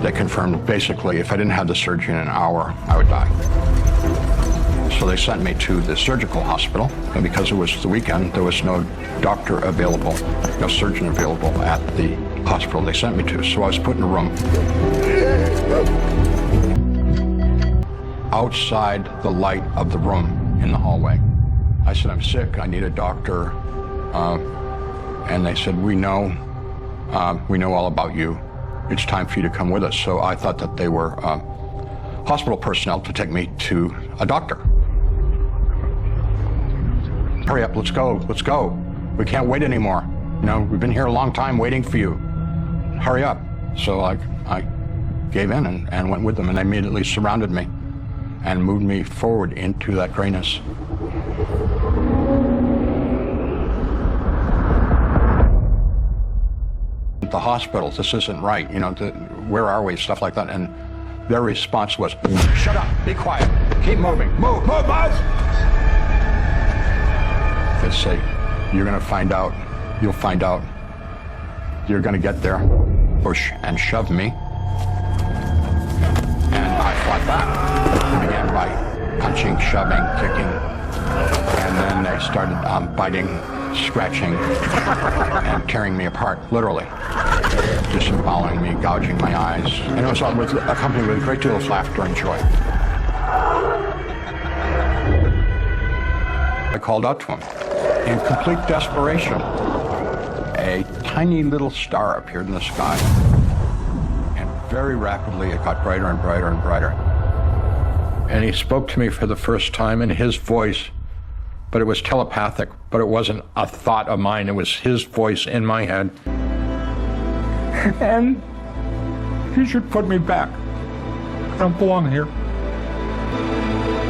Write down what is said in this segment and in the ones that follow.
They confirmed basically if I didn't have the surgery in an hour, I would die. So they sent me to the surgical hospital, and because it was the weekend, there was no doctor available, no surgeon available at the hospital they sent me to. So I was put in a room outside the light of the room in the hallway. I said, I'm sick, I need a doctor. And they said, we know all about you. It's time for you to come with us. So I thought that they were hospital personnel to take me to a doctor. Hurry up, let's go. We can't wait anymore. You know, we've been here a long time waiting for you. Hurry up. So I gave in and went with them, and they immediately surrounded me and moved me forward into that grayness. The hospitals, this isn't right, you know, where are we, stuff like that. And their response was, shut up, be quiet, keep moving, move, buzz! They say, you're gonna find out, you'll find out, you're gonna get there, push and shove me. And I fought back. I began by punching, shoving, kicking, and then they started biting, scratching, and tearing me apart, literally. Disemboweling me, gouging my eyes. And it was accompanied with a great deal of laughter and joy. I called out to him. In complete desperation, a tiny little star appeared in the sky. And very rapidly, it got brighter and brighter and brighter. And he spoke to me for the first time in his voice, but it was telepathic, but it wasn't a thought of mine. It was his voice in my head. And he should put me back. I don't belong here.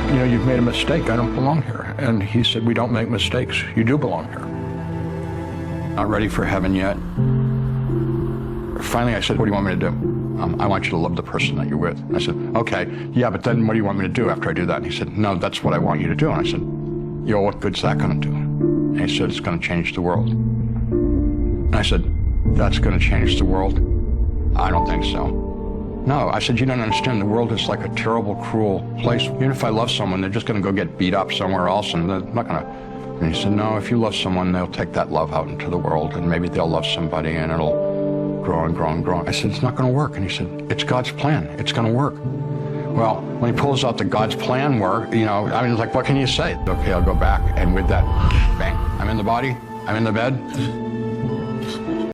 You know, you've made a mistake. I don't belong here. And he said, we don't make mistakes. You do belong here. Not ready for heaven yet. Finally, I said, what do you want me to do? I want you to love the person that you're with. And I said, okay, yeah, but then what do you want me to do after I do that? And he said, no, that's what I want you to do. And I said, yo, what good's that going to do? And he said, it's going to change the world. And I said, that's going to change the world? I don't think so. No, I said, you don't understand. The world is like a terrible, cruel place. Even if I love someone, they're just going to go get beat up somewhere else, and they're not going to. And he said, no, if you love someone, they'll take that love out into the world, and maybe they'll love somebody, and it'll grow and grow and grow. I said, it's not going to work. And he said, it's God's plan. It's going to work. Well, when he pulls out the God's plan work, you know, I mean, it's like, what can you say? Okay, I'll go back, and with that, bang, I'm in the body, I'm in the bed.